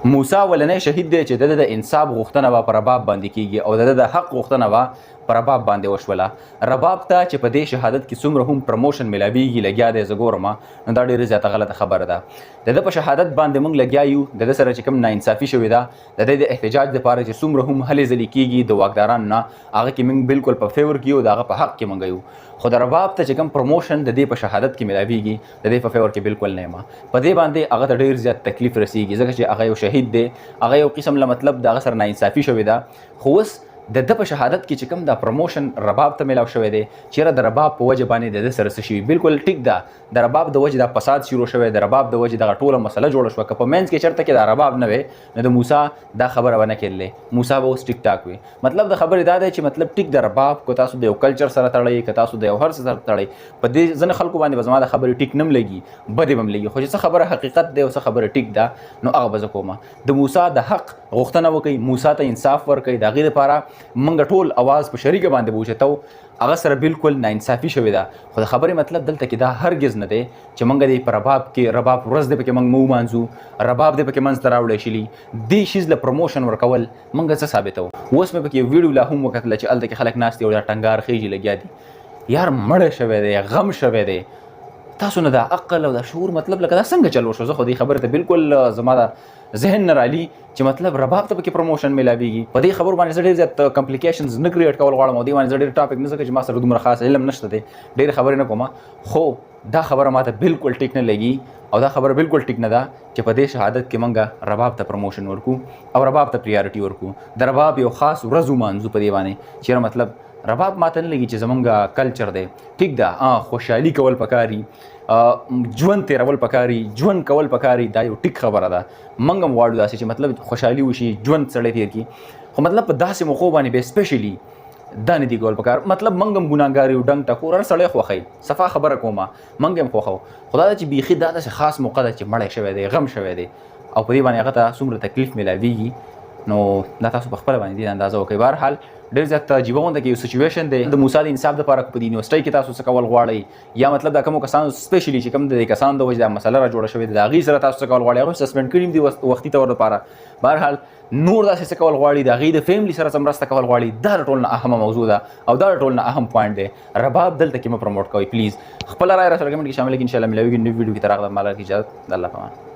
موسی ولنی شهید دی چې د انصاف غوښتنه به پر رباب باندې کیږي او د حق غوښتنه به پر رباب باندې وشوله. رباب ته چې په دې شهادت کې څومره هم پروموشن ملاویږي لګیا دی زه ګورم نو دا ډېره زیاته غلطه خبره ده. د په شهادت باندې موږ لګیا یو د سره چې کوم ناانصافي شوې ده د احتجاج لپاره چې څومره هم هلې ځلې کیږي د واکدارانو نه هغه کې موږ بالکل په فیور کې یو د هغه په حق کې موږ یو. خو د رباب ته چې کوم پروموشن د دې په شهادت کې ملاویږي د دې په فیور کې بالکل نه یم. په دې باندې هغه ته ډېر زیات تکلیف رسیږي ځکه چې هغه یو شهید دی هغه یو قسم له مطلب د هغه سره ناانصافي شوې ده. خو اوس د په شهادت کې چې کوم دا پروموشن رباب ته ملاو شوی دی چیرې د رباب په وجه باندې د سره څه شوي بالکل ټیک ده د رباب د وجه دا فساد شروع شوی د رباب د وجه دغه ټوله مسله جوړه شوه که په منځ کې چېرته کې دا رباب نه وی نو د موسی دا خبره به نه کېدلې موسی به اوس ټیک ټاک وي. مطلب د خبرې دا دی چې مطلب ټیک د رباب که تاسو د یو کلچر سره تړئ که تاسو د یو هر څه سره تړئ په دې ځینې خلکو باندې به زما د خبرې ټیک نه لګي بدې به لګي خو چې څه خبره حقیقت دی او څه خبره ټیک ده نو هغه به زه کومه. د موسی د حق غوښتنه وکړئ موسی ته انصاف ورکړئ د هغې دپاره موږ ټول اواز په شریکه باندې بوچتو هغه سره بالکل ناانصافي شوې ده. خو د خبرې مطلب دلته کې دا هرګز نه دی چې موږ دې په رباب کې رباب ورځ دی پکې موږ ومانځو رباب دی پکې منځ ته راوړی شلي دې شیز له پروموشن ورکول موږ څه ثابتو. اوس مې پکې ویډیو لا هم وکتله چې هلته کې خلک ناست دي او دا ټنګار خیږي لګیا دي یار مړه شوی دی غم شوی دی. تاسو نه د عقل او د شعور مطلب لکه دا څنګه چل وشو. زه خو دې خبرې ته بالکل زما د ذهن نه رالي چې مطلب رباب ته پکې پروموشن ملاویږي. په دې خبرو باندې زه ډېر زیات کمپلیکیشنز نه کریټ کول غواړم او دې باندې زه ډېر ټاپک نه ځکه چې ما سره دومره خاص علم نشته دی ډېرې خبرې نه کومه. خو دا خبره ماته بالکل ټیک نه لګي او دا خبره بالکل ټیک نه ده چې په دې شهادت کې موږ رباب ته پروموشن ورکو او رباب ته پریارټي ورکو. د رباب یو خاص ورځ ومانځو په دې باندې چې مطلب رباب ماته نه لګي چې زمونږ کلچر دی ټیک ده خوشحالي کول پکاري ژوند تیرول پکاري ژوند کول پکاري دا یو ټیک خبره ده. موږ هم غواړو داسې چې مطلب خوشحالي وشي ژوند سړی تیر کړي خو مطلب په داسې موقعو باندې به سپیشلی دا نه دي کول پکار. مطلب موږ هم ګناهګار یو ډنګ ټکور هر سړی خوښوي صفا خبره کومه موږ هم خوښو خو دا ده چې بیخي دا داسې خاص موقع ده چې مړی شوی دی غم شوی دی او په دې باندې هغه ته څومره تکلیف ملاویږي نو دا تاسو په خپله باندې دې اندازه وکړئ. بهرحال ډېر زیات عجیبه غونډه کې یو سچویشن دی د موسی د انصاف دپاره په دې یونیورسټۍ کې تاسو څه کول غواړئ یا مطلب دا کومو کسانو سپیشلی چې کوم د دې کسانو د وجې دا مسله را جوړه شوې ده د هغې سره تاسو څه کول غواړئ هغوی سسپینډ کړي دي وختي طور دپاره. بهرحال نور داسې څه کول غواړي د هغې د فیملي سره څه مرسته کول غواړي دا د ټول نه اهمه موضوع ده او دا د ټول نه اهم پوینټ دی. رباب دلته کې مه پروموټ کوئ پلیز. خپله رایه را سره کمنټ کې شامله کړئ انشاءالله ملاویږي نوي ویډیو کې تر هغه مالا کې اجازت د الله په امان.